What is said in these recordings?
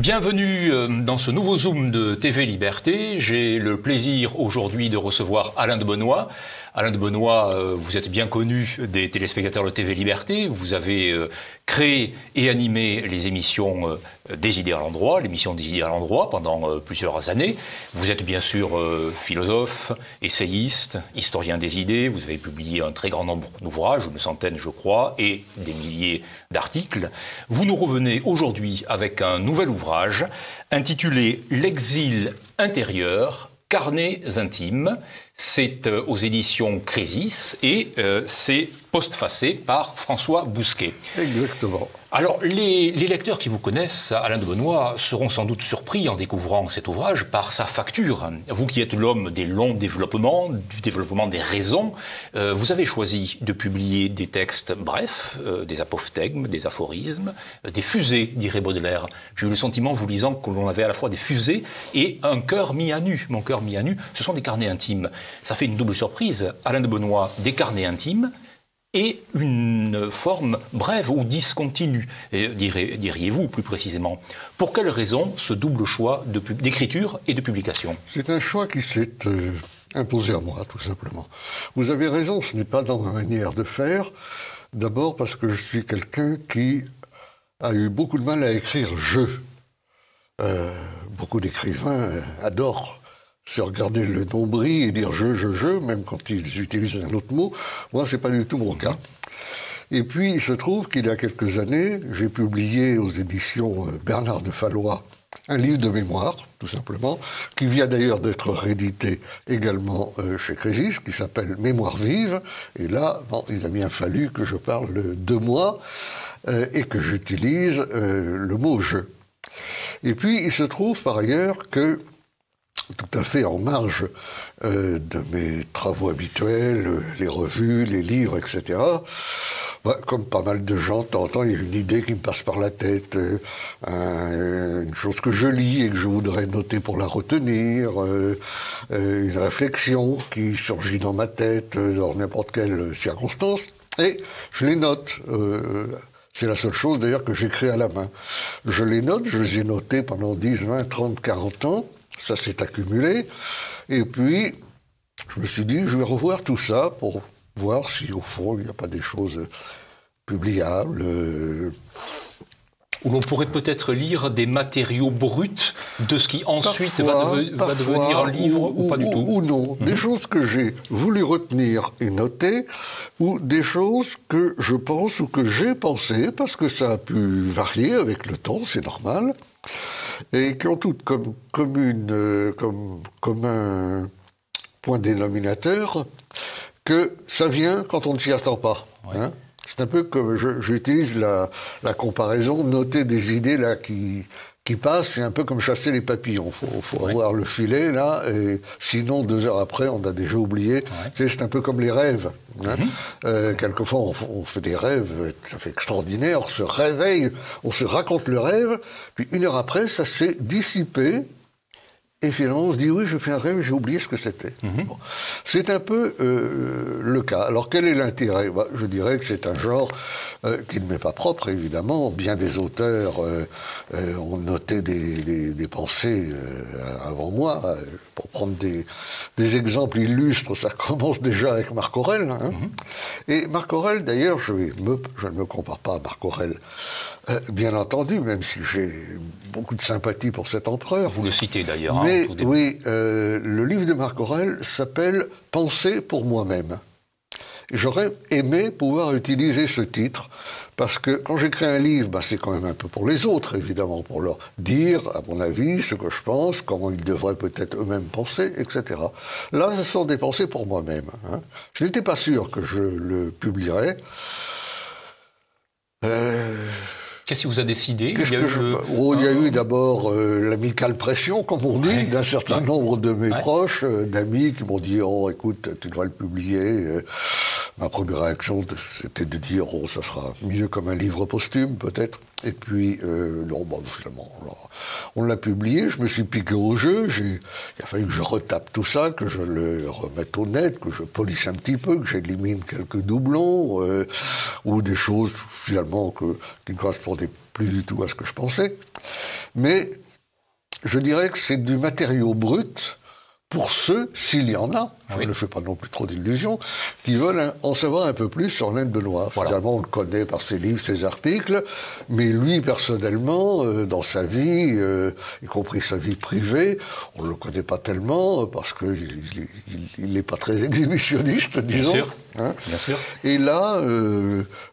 Bienvenue dans ce nouveau Zoom de TV Liberté. J'ai le plaisir aujourd'hui de recevoir Alain de Benoist. Alain de Benoist, vous êtes bien connu des téléspectateurs de TV Liberté. Vous avez créé et animé les émissions Des idées à l'endroit, l'émission Des idées à l'endroit pendant plusieurs années. Vous êtes bien sûr philosophe, essayiste, historien des idées. Vous avez publié un très grand nombre d'ouvrages, une centaine je crois, et des milliers d'articles. Vous nous revenez aujourd'hui avec un nouvel ouvrage intitulé L'exil intérieur, carnets intimes. C'est aux éditions Crésis et c'est postfacé par François Bousquet. Exactement. Alors, les lecteurs qui vous connaissent, Alain de Benoist, seront sans doute surpris en découvrant cet ouvrage par sa facture. Vous qui êtes l'homme des longs développements, du développement des raisons, vous avez choisi de publier des textes brefs, des apophthegmes, des aphorismes, des fusées, dirait Baudelaire. J'ai eu le sentiment, vous lisant, que l'on avait à la fois des fusées et un cœur mis à nu. Mon cœur mis à nu, ce sont des carnets intimes. Ça fait une double surprise. Alain de Benoist, des carnets intimes, et une forme brève ou discontinue, diriez-vous plus précisément. Pour quelle raison ce double choix d'écriture et de publication? C'est un choix qui s'est imposé à moi, tout simplement. Vous avez raison, ce n'est pas dans ma manière de faire. D'abord parce que je suis quelqu'un qui a eu beaucoup de mal à écrire « je ». Beaucoup d'écrivains adorent se regarder le nombril et dire je, même quand ils utilisent un autre mot. Moi, c'est pas du tout mon cas. Et puis, il se trouve qu'il y a quelques années, j'ai publié aux éditions Bernard de Fallois un livre de mémoire, tout simplement, qui vient d'ailleurs d'être réédité également chez Crésis, qui s'appelle Mémoire vive. Et là, bon, il a bien fallu que je parle de moi et que j'utilise le mot « je ». Et puis, il se trouve par ailleurs que, tout à fait en marge de mes travaux habituels, les revues, les livres, etc., comme pas mal de gens, de temps en temps, il y a une idée qui me passe par la tête, une chose que je lis et que je voudrais noter pour la retenir, une réflexion qui surgit dans ma tête dans n'importe quelle circonstance, et je les note. C'est la seule chose d'ailleurs que j'écris à la main. Je les note, je les ai notés pendant 10, 20, 30, 40 ans. Ça s'est accumulé, et puis je me suis dit, je vais revoir tout ça pour voir si, au fond, il n'y a pas des choses publiables. Où l'on pourrait peut-être lire des matériaux bruts de ce qui ensuite va devenir un livre, ou pas du tout. Ou non, des choses que j'ai voulu retenir et noter, ou des choses que je pense ou que j'ai pensé, parce que ça a pu varier avec le temps, c'est normal, et qui ont toutes comme un point dénominateur que ça vient quand on ne s'y attend pas. Ouais. Hein. C'est un peu comme, j'utilise la comparaison, noter des idées là qui passent, c'est un peu comme chasser les papillons. Faut avoir le filet là, et sinon 2 heures après, on a déjà oublié. Ouais. C'est un peu comme les rêves. Hein. Quelquefois, on fait des rêves, ça fait extraordinaire, on se réveille, on se raconte le rêve, puis 1 heure après, ça s'est dissipé. Et finalement, on se dit, oui, je fais un rêve, j'ai oublié ce que c'était. Bon. C'est un peu le cas. Alors, quel est l'intérêt? Je dirais que c'est un genre qui ne m'est pas propre, évidemment. Bien des auteurs ont noté des pensées avant moi. Pour prendre des exemples illustres, ça commence déjà avec Marc Aurèle. Hein. Et Marc Aurèle, d'ailleurs, je ne me compare pas à Marc Aurèle, bien entendu, même si j'ai beaucoup de sympathie pour cet empereur. Vous le citez d'ailleurs. Mais oui, le livre de Marc Aurèle s'appelle « Penser pour moi-même ». J'aurais aimé pouvoir utiliser ce titre, parce que quand j'écris un livre, c'est quand même un peu pour les autres, évidemment, pour leur dire, à mon avis, ce que je pense, comment ils devraient peut-être eux-mêmes penser, etc. Là, ce sont des pensées pour moi-même. Hein. Je n'étais pas sûr que je le publierais. Qu'est-ce qui vous a décidé? Il y a eu d'abord l'amicale pression, comme on dit, d'un certain nombre de mes proches, d'amis qui m'ont dit « Oh, écoute, tu dois le publier ». Ma première réaction, c'était de dire « Oh, ça sera mieux comme un livre posthume, peut-être ». Et puis, non, finalement, on l'a publié, je me suis piqué au jeu, il a fallu que je retape tout ça, que je le remette au net, que je polisse un petit peu, que j'élimine quelques doublons, ou des choses, finalement, qui ne correspondaient plus du tout à ce que je pensais. mais je dirais que c'est du matériau brut pour ceux, s'il y en a, je ne fais pas non plus trop d'illusions, qui veulent en savoir un peu plus sur Alain de Benoist. Voilà. Finalement, on le connaît par ses livres, ses articles, mais lui, personnellement, dans sa vie, y compris sa vie privée, on ne le connaît pas tellement, parce qu'il n'est pas très exhibitionniste, disons. Bien sûr, bien sûr. Et là,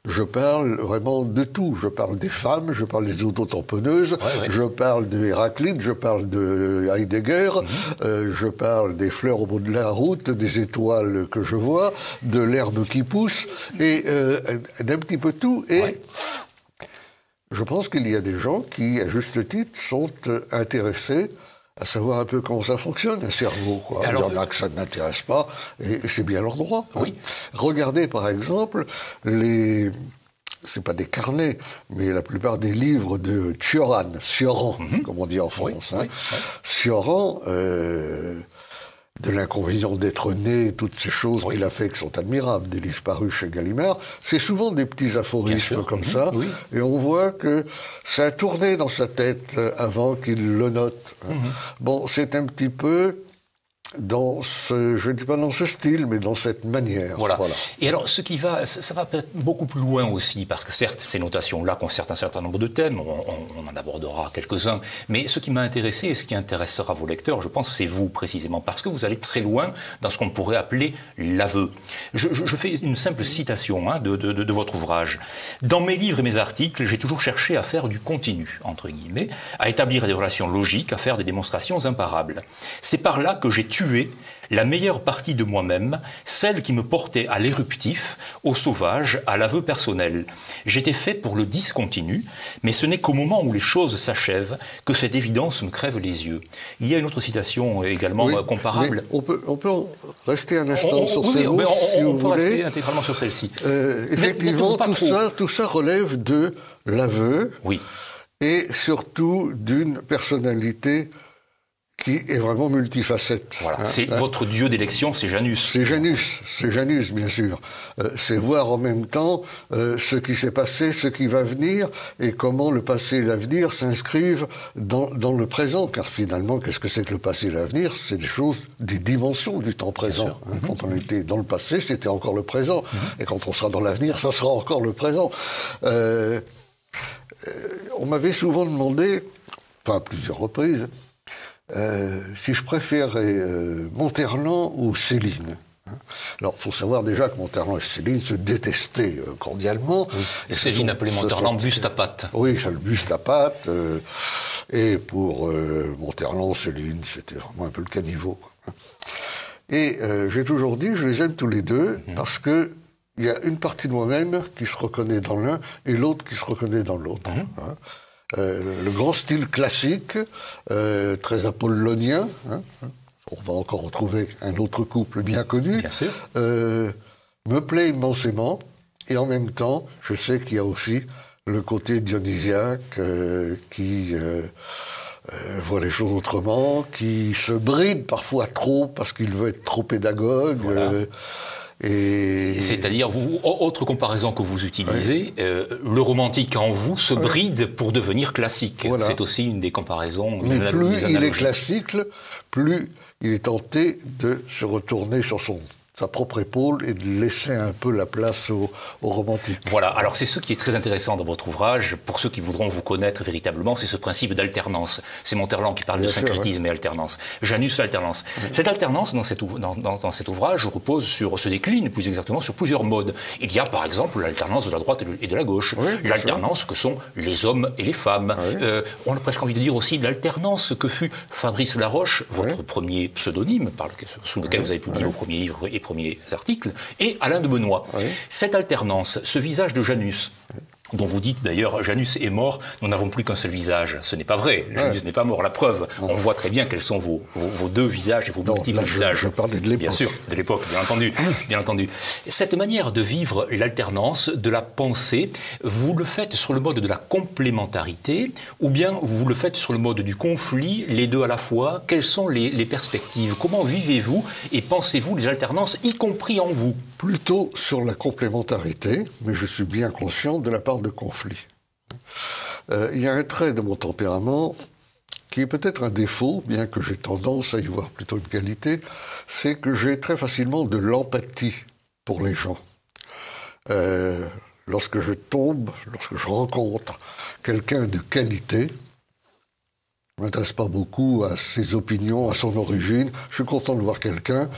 je parle vraiment de tout. Je parle des femmes, je parle des autotamponneuses, je parle de Héraclite, je parle de Heidegger, je parle des fleurs au bout de la route, des étoiles que je vois, de l'herbe qui pousse, et d'un petit peu tout. Et je pense qu'il y a des gens qui, à juste titre, sont intéressés à savoir un peu comment ça fonctionne, un cerveau, quoi. Alors, il y en a que ça ne n'intéresse pas, et c'est bien leur droit. Oui. Regardez, par exemple, c'est pas des carnets, mais la plupart des livres de Cioran, comme on dit en France. Cioran, de l'inconvénient d'être né, toutes ces choses qu'il a fait qui sont admirables, des livres parus chez Gallimard, c'est souvent des petits aphorismes comme ça, et on voit que ça a tourné dans sa tête avant qu'il le note. Bon, c'est un petit peu dans ce, je ne dis pas dans ce style, mais dans cette manière. Voilà. Et alors, ça va peut-être beaucoup plus loin aussi, parce que certes, ces notations-là concernent un certain nombre de thèmes, on en abordera quelques-uns, mais ce qui m'a intéressé et ce qui intéressera vos lecteurs, je pense, c'est vous précisément, parce que vous allez très loin dans ce qu'on pourrait appeler l'aveu. Je fais une simple citation de votre ouvrage. Dans mes livres et mes articles, j'ai toujours cherché à faire du continu, entre guillemets, à établir des relations logiques, à faire des démonstrations imparables. C'est par là que j'ai tué la meilleure partie de moi-même, celle qui me portait à l'éruptif, au sauvage, à l'aveu personnel. J'étais fait pour le discontinu, mais ce n'est qu'au moment où les choses s'achèvent que cette évidence me crève les yeux. Il y a une autre citation également comparable. On peut rester un instant sur ces mots, si vous voulez. On peut rester intégralement sur celle-ci. Effectivement, tout ça relève de l'aveu, et surtout d'une personnalité qui est vraiment multifacette. Voilà. C'est votre dieu d'élection, c'est Janus. C'est Janus, bien sûr. C'est voir en même temps ce qui s'est passé, ce qui va venir, et comment le passé et l'avenir s'inscrivent dans le présent. Car finalement, qu'est-ce que c'est que le passé et l'avenir? C'est des choses, des dimensions du temps présent. Quand on était dans le passé, c'était encore le présent. Et quand on sera dans l'avenir, ça sera encore le présent. On m'avait souvent demandé, enfin à plusieurs reprises, si je préférais Monterland ou Céline. Alors, il faut savoir déjà que Monterland et Céline se détestaient cordialement. Et Céline appelait Monterland buste à pattes. Oui, c'est le buste à pattes. Et pour Monterland, Céline, c'était vraiment un peu le caniveau. Et j'ai toujours dit, je les aime tous les deux, parce que il y a une partie de moi-même qui se reconnaît dans l'un et l'autre qui se reconnaît dans l'autre. Le grand style classique, très apollonien, on va encore retrouver un autre couple bien connu, me plaît immensément, et en même temps, je sais qu'il y a aussi le côté dionysiaque qui voit les choses autrement, qui se bride parfois trop parce qu'il veut être trop pédagogue. C'est-à-dire, autre comparaison que vous utilisez, le romantique en vous se bride pour devenir classique. C'est aussi une des comparaisons. Mais plus il est classique, plus il est tenté de se retourner sur sa propre épaule et de laisser un peu la place au romantique. Voilà, alors c'est ce qui est très intéressant dans votre ouvrage, pour ceux qui voudront vous connaître véritablement, c'est ce principe d'alternance. C'est Monterland qui parle de syncrétisme et alternance. Janus, l'alternance. Cette alternance, dans cet ouvrage, se décline plus exactement sur plusieurs modes. Il y a par exemple l'alternance de la droite et de la gauche, l'alternance que sont les hommes et les femmes. On a presque envie de dire aussi l'alternance que fut Fabrice Laroche, votre premier pseudonyme, sous lequel vous avez publié vos premiers livres et premiers articles, et Alain de Benoist. Cette alternance, ce visage de Janus, dont vous dites d'ailleurs, Janus est mort, nous n'avons plus qu'un seul visage. Ce n'est pas vrai, Janus n'est pas mort. La preuve, on voit très bien quels sont vos deux visages et vos multiples visages. Je parlais de l'époque. Bien sûr, de l'époque, bien entendu. Cette manière de vivre l'alternance, de la pensée, vous le faites sur le mode de la complémentarité, ou bien vous le faites sur le mode du conflit, les deux à la fois? Quelles sont les perspectives? Comment vivez-vous et pensez-vous les alternances, y compris en vous? Plutôt sur la complémentarité, mais je suis bien conscient de la part de conflit. il y a un trait de mon tempérament qui est peut-être un défaut, bien que j'ai tendance à y voir plutôt une qualité, c'est que j'ai très facilement de l'empathie pour les gens. Lorsque je rencontre quelqu'un de qualité, je ne m'intéresse pas beaucoup à ses opinions, à son origine. Je suis content de voir quelqu'un,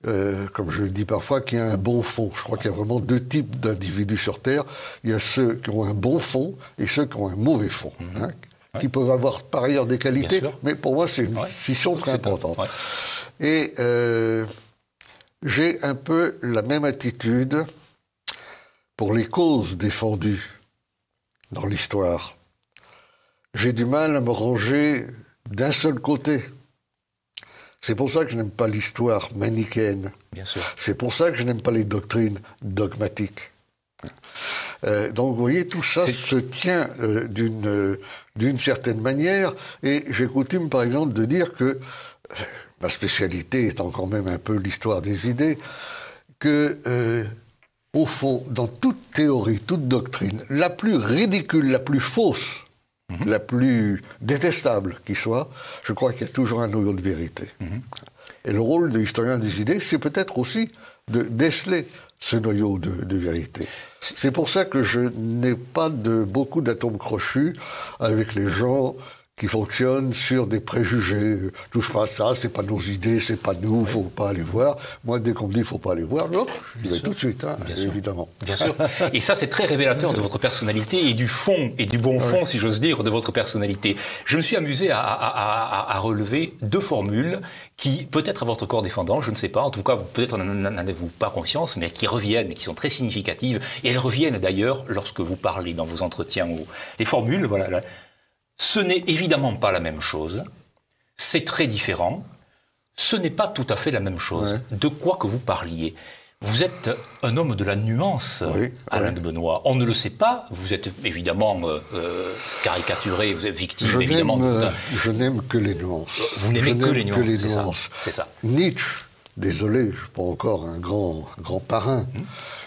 comme je le dis parfois, qui a un bon fond. Je crois qu'il y a vraiment deux types d'individus sur Terre. Il y a ceux qui ont un bon fond et ceux qui ont un mauvais fond, qui peuvent avoir par ailleurs des qualités, mais pour moi c'est une distinction très importante. Et j'ai un peu la même attitude pour les causes défendues dans l'histoire. J'ai du mal à me ranger d'un seul côté. C'est pour ça que je n'aime pas l'histoire manichéenne. Bien sûr. C'est pour ça que je n'aime pas les doctrines dogmatiques. Donc vous voyez, tout ça se tient d'une certaine manière, et j'ai coutume par exemple de dire que, ma spécialité étant quand même un peu l'histoire des idées, que au fond, dans toute théorie, toute doctrine, la plus ridicule, la plus fausse, la plus détestable qui soit, je crois qu'il y a toujours un noyau de vérité. Et le rôle de l'historien des idées, c'est peut-être aussi de déceler ce noyau de vérité. C'est pour ça que je n'ai pas beaucoup d'atomes crochus avec les gens qui fonctionnent sur des préjugés. Touche pas à ça, c'est pas nos idées, c'est pas nous, faut pas aller voir. Moi, dès qu'on me dit faut pas aller voir, non, je vais tout de suite, évidemment. Bien sûr. Et ça, c'est très révélateur de votre personnalité et du fond, et du bon fond, si j'ose dire, de votre personnalité. Je me suis amusé à relever deux formules qui, peut-être à votre corps défendant, je ne sais pas, en tout cas, peut-être n'en avez-vous pas conscience, mais qui reviennent, et qui sont très significatives. Et elles reviennent d'ailleurs lorsque vous parlez dans vos entretiens. Les formules, voilà, là. Ce n'est évidemment pas la même chose, c'est très différent, ce n'est pas tout à fait la même chose. De quoi que vous parliez. Vous êtes un homme de la nuance, Alain de Benoist. On ne le sait pas, vous êtes évidemment caricaturé, vous êtes victime évidemment. Je n'aime que les nuances. Vous n'aimez que les nuances, c'est ça. Nietzsche, désolé, je ne suis pas encore un grand parrain,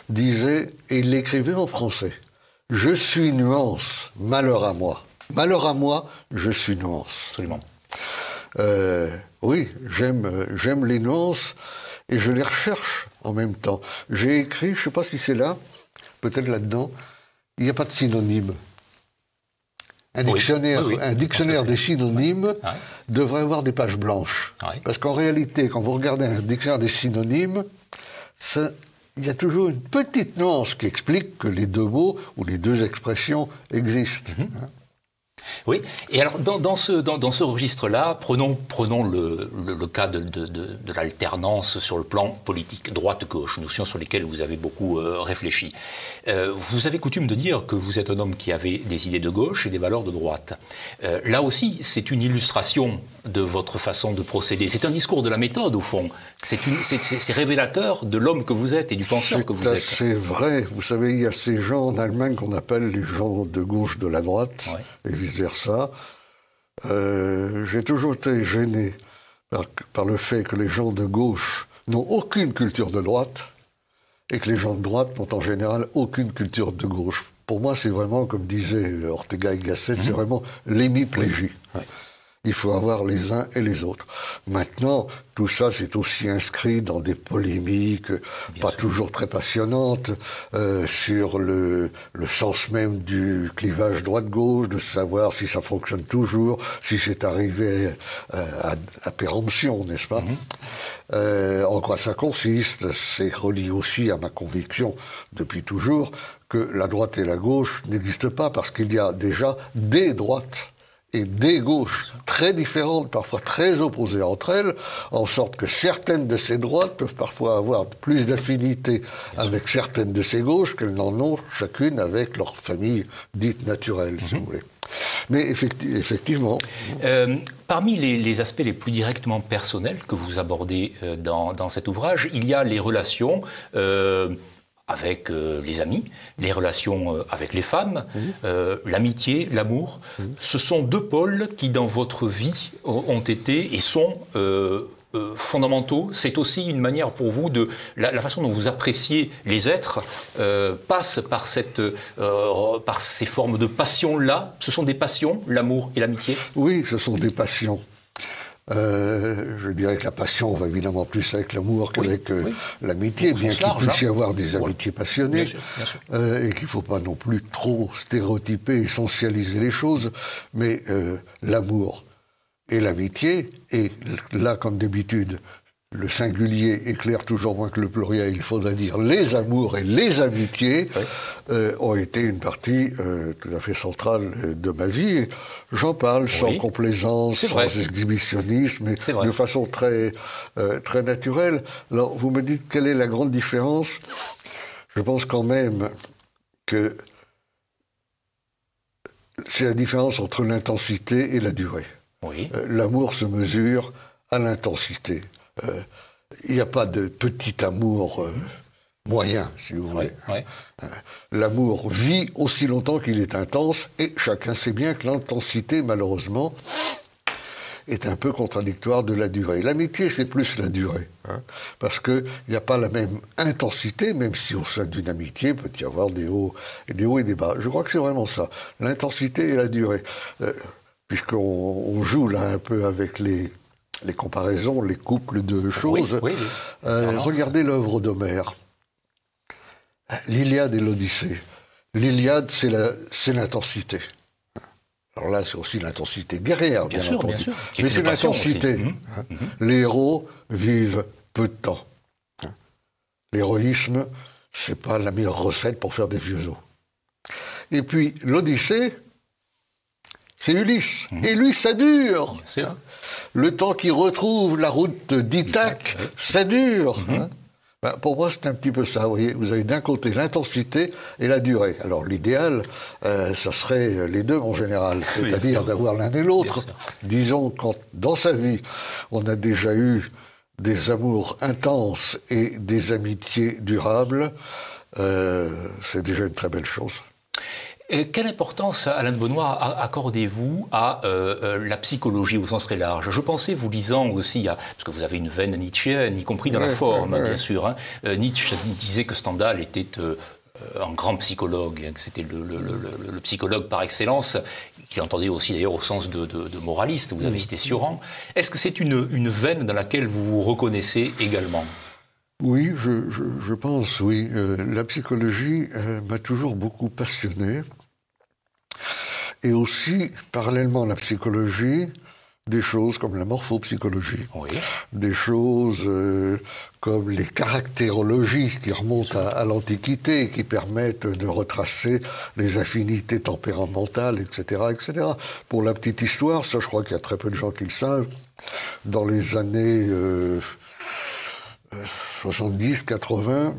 disait, et il l'écrivait en français, « Je suis nuance, malheur à moi ». Malheur à moi, je suis nuance. Absolument. Oui, j'aime les nuances et je les recherche en même temps. J'ai écrit, je ne sais pas si c'est là, peut-être là-dedans, il n'y a pas de synonyme. Un dictionnaire des synonymes devrait avoir des pages blanches. Parce qu'en réalité, quand vous regardez un dictionnaire des synonymes, il y a toujours une petite nuance qui explique que les deux mots ou les deux expressions existent. Oui, et alors dans ce registre-là, prenons le cas de l'alternance sur le plan politique, droite-gauche, notion sur lesquelles vous avez beaucoup réfléchi. Vous avez coutume de dire que vous êtes un homme qui avait des idées de gauche et des valeurs de droite. Là aussi, c'est une illustration de votre façon de procéder. C'est un discours de la méthode, au fond. C'est révélateur de l'homme que vous êtes et du penseur que vous êtes. C'est vrai. Vous savez, il y a ces gens en Allemagne qu'on appelle les gens de gauche de la droite, et vice-versa. J'ai toujours été gêné par le fait que les gens de gauche n'ont aucune culture de droite et que les gens de droite n'ont en général aucune culture de gauche. Pour moi, c'est vraiment, comme disait Ortega y Gasset, c'est vraiment l'hémiplégie. Il faut avoir les uns et les autres. Maintenant, tout ça, c'est aussi inscrit dans des polémiques toujours très passionnantes sur le sens même du clivage droite-gauche, de savoir si ça fonctionne toujours, si c'est arrivé à péremption, n'est-ce pas ? En quoi ça consiste ? C'est relié aussi à ma conviction, depuis toujours, que la droite et la gauche n'existent pas parce qu'il y a déjà des droites et des gauches très différentes, parfois très opposées entre elles, en sorte que certaines de ces droites peuvent parfois avoir plus d'affinité avec certaines de ces gauches qu'elles n'en ont chacune avec leur famille dite naturelle, si vous voulez. Mais effectivement... Parmi les aspects les plus directement personnels que vous abordez dans cet ouvrage, il y a les relations... avec les amis, les relations avec les femmes, l'amitié, l'amour. Ce sont deux pôles qui, dans votre vie, ont été et sont fondamentaux. C'est aussi une manière pour vous de... La façon dont vous appréciez les êtres passe par ces formes de passion-là. Ce sont des passions, l'amour et l'amitié? Oui, ce sont des passions. Je dirais que la passion va évidemment plus avec l'amour qu'avec l'amitié, bien qu'il puisse y avoir des amitiés passionnées, bien sûr. Et qu'il ne faut pas non plus trop stéréotyper, essentialiser les choses, mais l'amour et l'amitié, et là, comme d'habitude, le singulier éclaire toujours moins que le pluriel, il faudrait dire les amours et les amitiés, ont été une partie tout à fait centrale de ma vie. J'en parle sans complaisance, sans exhibitionnisme, mais de façon très, très naturelle. Alors, vous me dites quelle est la grande différence? Je pense quand même que c'est la différence entre l'intensité et la durée. L'amour se mesure à l'intensité. Il n'y a pas de petit amour moyen, si vous voulez. L'amour vit aussi longtemps qu'il est intense, et chacun sait bien que l'intensité, malheureusement, est un peu contradictoire de la durée. L'amitié, c'est plus la durée, parce qu'il n'y a pas la même intensité, même si au sein d'une amitié, il peut y avoir des hauts et des bas. Je crois que c'est vraiment ça, l'intensité et la durée. Puisqu'on joue là un peu avec les comparaisons, les couples de choses. Regardez l'œuvre d'Homère. L'Iliade et l'Odyssée. L'Iliade, c'est l'intensité. Alors là, c'est aussi l'intensité guerrière, bien entendu. Bien sûr. Mais c'est l'intensité. Les héros vivent peu de temps. L'héroïsme, c'est pas la meilleure recette pour faire des vieux os. Et puis, l'Odyssée, c'est Ulysse. Et lui, ça dure. Le temps qu'il retrouve la route d'Ithaque, ça dure. Pour moi, c'est un petit peu ça. Vous voyez, vous avez d'un côté l'intensité et la durée. Alors, l'idéal, ça serait les deux en général, c'est-à-dire d'avoir l'un et l'autre. Disons, quand dans sa vie, on a déjà eu des amours intenses et des amitiés durables, c'est déjà une très belle chose. Quelle importance, Alain de Benoist, accordez-vous à la psychologie au sens très large? Je pensais, vous lisant aussi, parce que vous avez une veine nietzschéenne, y compris dans la forme, bien sûr. Nietzsche disait que Stendhal était un grand psychologue, que c'était le psychologue par excellence, qu'il entendait aussi d'ailleurs au sens de moraliste. Vous avez cité Sioran. Est-ce que c'est une veine dans laquelle vous vous reconnaissez également? Oui, je pense, oui. La psychologie m'a toujours beaucoup passionné. Et aussi, parallèlement à la psychologie, des choses comme la morphopsychologie, des choses comme les caractérologies qui remontent à l'Antiquité et qui permettent de retracer les affinités tempéramentales, etc., etc. Pour la petite histoire, ça je crois qu'il y a très peu de gens qui le savent, dans les années 70, 80,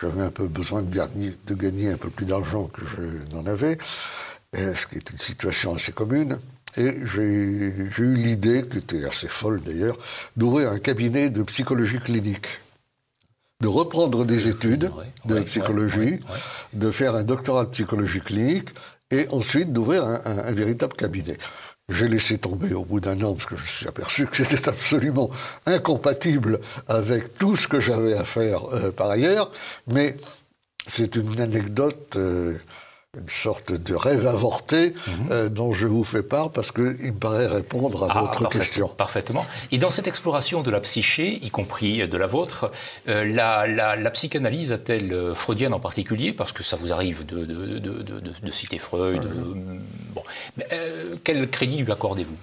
j'avais un peu besoin de gagner un peu plus d'argent que je n'en avais, ce qui est une situation assez commune. Et j'ai eu l'idée, qui était assez folle d'ailleurs, d'ouvrir un cabinet de psychologie clinique. De reprendre des études de psychologie, de faire un doctorat de psychologie clinique, et ensuite d'ouvrir un véritable cabinet. J'ai laissé tomber au bout d'un an, parce que je me suis aperçu que c'était absolument incompatible avec tout ce que j'avais à faire par ailleurs, mais c'est une anecdote, une sorte de rêve avorté dont je vous fais part, parce qu'il me paraît répondre à votre question. Parfaitement. Et dans cette exploration de la psyché, y compris de la vôtre, la psychanalyse a-t-elle, freudienne en particulier, parce que ça vous arrive de citer Freud, quel crédit lui accordez-vous?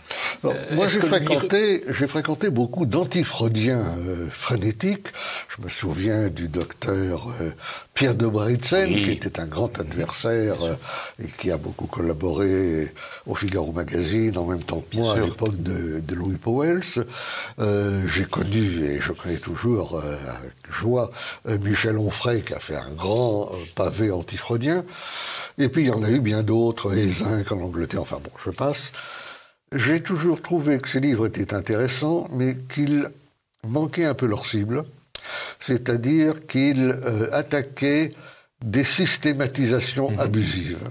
Moi, j'ai fréquenté beaucoup d'antifreudiens frénétiques. Je me souviens du docteur Pierre de Britzen, qui était un grand adversaire et qui a beaucoup collaboré au Figaro Magazine en même temps que moi à l'époque de Louis Pauwels. J'ai connu, et je connais toujours avec joie, Michel Onfray, qui a fait un grand pavé antifreudien. Et puis il y en a eu bien d'autres, Ézinck en Angleterre, enfin bon, je passe. J'ai toujours trouvé que ces livres étaient intéressants, mais qu'ils manquaient un peu leur cible, c'est-à-dire qu'ils attaquaient des systématisations abusives.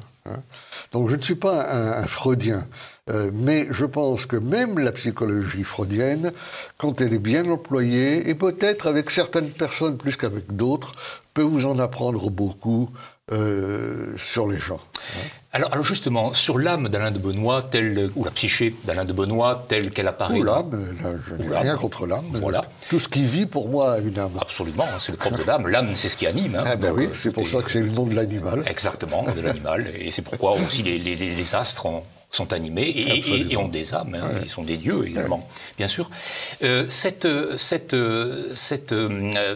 Donc je ne suis pas un freudien, mais je pense que même la psychologie freudienne, quand elle est bien employée, et peut-être avec certaines personnes plus qu'avec d'autres, peut vous en apprendre beaucoup sur les gens. Alors justement, sur l'âme d'Alain de Benoist, ou la psyché d'Alain de Benoist, telle qu'elle apparaît... Ou l'âme, je n'ai rien contre l'âme. Voilà. Tout ce qui vit, pour moi, a une âme. Absolument, c'est le propre de l'âme. L'âme, c'est ce qui anime. Hein. Ah ben oui, c'est pour ça que c'est le nom de l'animal. Exactement, de l'animal. Et c'est pourquoi aussi les astres sont animés et ont des âmes. Hein. Ils sont des dieux également, bien sûr. Cette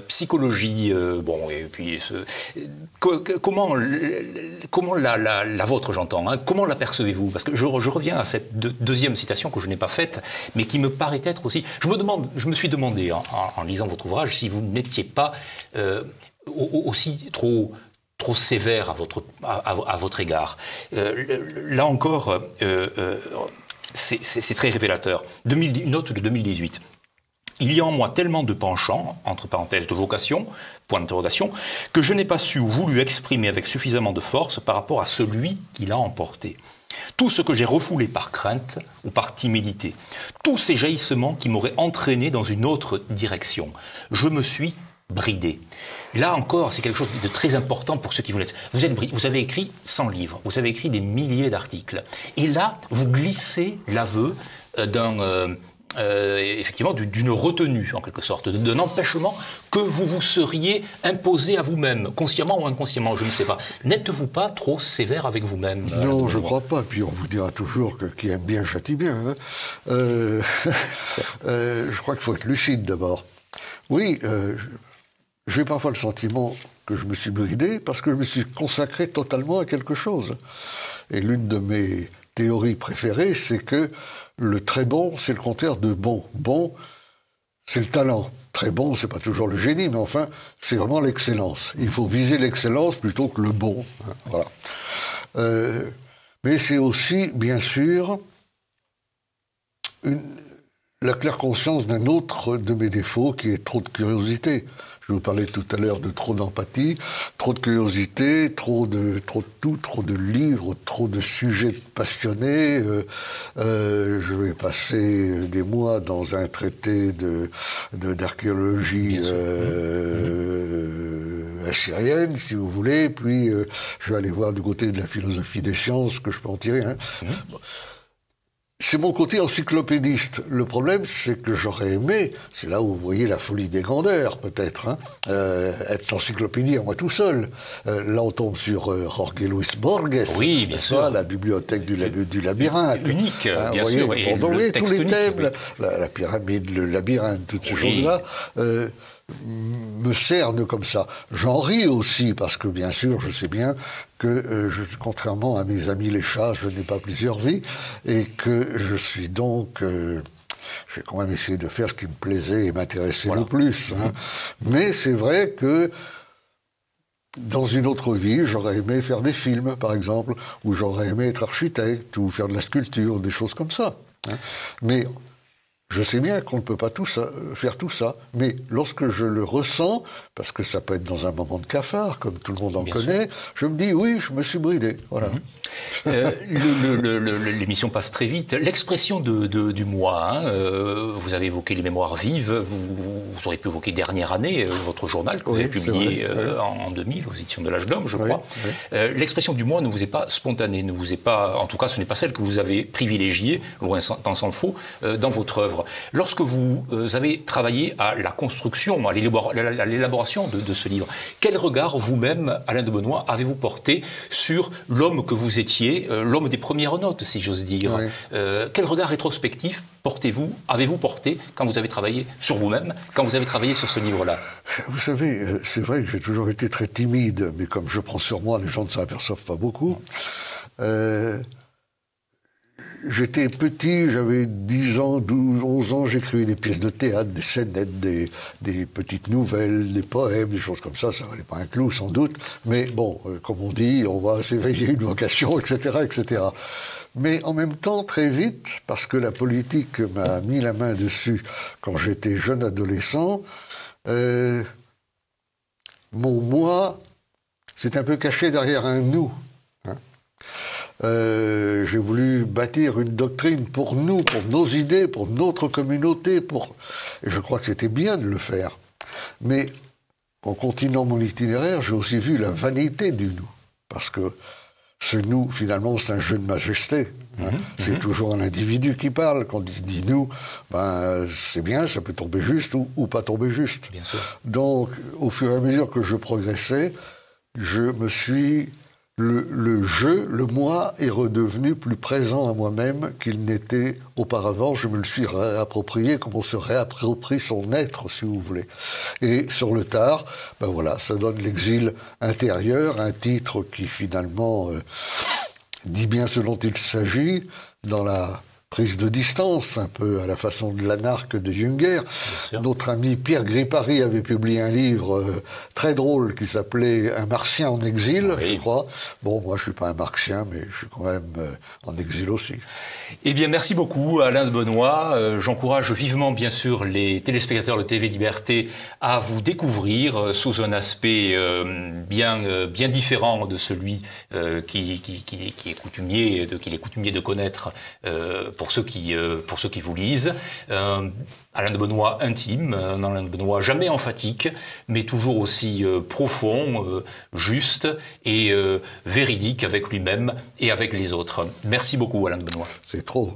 psychologie, bon, et puis comment la vôtre, j'entends, hein, comment l'apercevez-vous? Parce que je reviens à cette deuxième citation que je n'ai pas faite, mais qui me paraît être aussi... Je me suis demandé, en lisant votre ouvrage, si vous n'étiez pas aussi trop sévère à votre égard. Là encore, c'est très révélateur. Une note de 2018. Il y a en moi tellement de penchants, entre parenthèses de vocation, point d'interrogation, que je n'ai pas su ou voulu exprimer avec suffisamment de force par rapport à celui qui l'a emporté. Tout ce que j'ai refoulé par crainte ou par timidité, tous ces jaillissements qui m'auraient entraîné dans une autre direction, je me suis bridé. Là encore, c'est quelque chose de très important pour ceux qui vous laissent. Vous avez écrit 100 livres, vous avez écrit des milliers d'articles. Et là, vous glissez l'aveu effectivement, d'une retenue, en quelque sorte, d'un empêchement que vous vous seriez imposé à vous-même, consciemment ou inconsciemment, je ne sais pas. N'êtes-vous pas trop sévère avec vous-même? Non, je ne crois pas. Puis on vous dira toujours que qui aime bien châtie bien. Hein. Je crois qu'il faut être lucide d'abord. Oui, j'ai parfois le sentiment que je me suis bridé parce que je me suis consacré totalement à quelque chose. Et l'une de mes théories préférées, c'est que le très bon, c'est le contraire de bon. Bon, c'est le talent. Très bon, c'est pas toujours le génie, mais enfin, c'est vraiment l'excellence. Il faut viser l'excellence plutôt que le bon. Hein, voilà. Mais c'est aussi, bien sûr, la claire conscience d'un autre de mes défauts qui est trop de curiosité. Je vous parlais tout à l'heure de trop d'empathie, trop de curiosité, trop de tout, trop de livres, trop de sujets passionnés. Je vais passer des mois dans un traité d'archéologie assyrienne, si vous voulez, puis je vais aller voir du côté de la philosophie des sciences que je peux en tirer. Hein. C'est mon côté encyclopédiste. Le problème, c'est que j'aurais aimé, c'est là où vous voyez la folie des grandeurs, peut-être, hein, être l'encyclopédie à moi tout seul. Là, on tombe sur Jorge Luis Borges. Oui, bien sûr. La bibliothèque du labyrinthe. Unique, hein, bien sûr. Et tous les thèmes, la pyramide, le labyrinthe, toutes ces choses-là, me cernent comme ça. J'en ris aussi, parce que, bien sûr, je sais bien que, contrairement à mes amis les chats, je n'ai pas plusieurs vies, et que je suis donc... j'ai quand même essayé de faire ce qui me plaisait et m'intéressait le plus. Hein. Mais c'est vrai que dans une autre vie, j'aurais aimé faire des films, par exemple, ou j'aurais aimé être architecte, ou faire de la sculpture, des choses comme ça. Hein. Mais je sais bien qu'on ne peut pas faire tout ça, mais lorsque je le ressens, parce que ça peut être dans un moment de cafard, comme tout le monde en connaît, je me dis, oui, je me suis bridé. Voilà. L'émission passe très vite. L'expression du mois, hein, vous avez évoqué les mémoires vives, vous auriez pu évoquer Dernière année, votre journal que vous avez publié en 2000 aux éditions de l'Âge d'Homme, je crois. L'expression du mois ne vous est pas spontanée, ne vous est pas, en tout cas ce n'est pas celle que vous avez privilégiée, loin tant s'en faut, dans votre œuvre. Lorsque vous avez travaillé à la construction, à l'élaboration de ce livre, quel regard vous-même, Alain de Benoist, avez-vous porté sur l'homme que vous étiez, l'homme des premières notes, si j'ose dire? Quel regard rétrospectif avez-vous porté quand vous avez travaillé sur vous-même, quand vous avez travaillé sur ce livre-là? Vous savez, c'est vrai que j'ai toujours été très timide, mais comme je prends sur moi, les gens ne s'en aperçoivent pas beaucoup. J'étais petit, j'avais 10 ans, 12, 11 ans, j'écrivais des pièces de théâtre, des scénettes, des petites nouvelles, des poèmes, des choses comme ça valait pas un clou sans doute, mais bon, comme on dit, on va s'éveiller une vocation, etc., etc. Mais en même temps, très vite, parce que la politique m'a mis la main dessus quand j'étais jeune adolescent, mon moi s'est un peu caché derrière un nous. Hein. J'ai voulu bâtir une doctrine pour nous, pour nos idées, pour notre communauté. Et je crois que c'était bien de le faire. Mais en continuant mon itinéraire, j'ai aussi vu la vanité du nous. Parce que ce nous, finalement, c'est un jeu de majesté. Hein. C'est toujours un individu qui parle. Quand il dit nous, ben, c'est bien, ça peut tomber juste ou pas tomber juste. Bien sûr. Donc, au fur et à mesure que je progressais, le je, le moi, est redevenu plus présent à moi-même qu'il n'était auparavant. Je me le suis réapproprié comme on se réapproprie son être, si vous voulez. Et sur le tard, ben voilà, ça donne l'exil intérieur, un titre qui finalement dit bien ce dont il s'agit dans la prise de distance, un peu à la façon de l'anarque de Junger. Notre ami Pierre Gripari avait publié un livre très drôle qui s'appelait « Un martien en exil », je crois. Bon, moi, je ne suis pas un martien, mais je suis quand même en exil aussi. Eh bien, merci beaucoup, Alain de Benoît. J'encourage vivement, bien sûr, les téléspectateurs de TV Liberté à vous découvrir sous un aspect bien différent de celui qu'il est coutumier de connaître pour ceux qui vous lisent. Alain de Benoît intime, un Alain de Benoît jamais emphatique, mais toujours aussi profond, juste et véridique avec lui-même et avec les autres. Merci beaucoup, Alain de Benoît. C'est trop.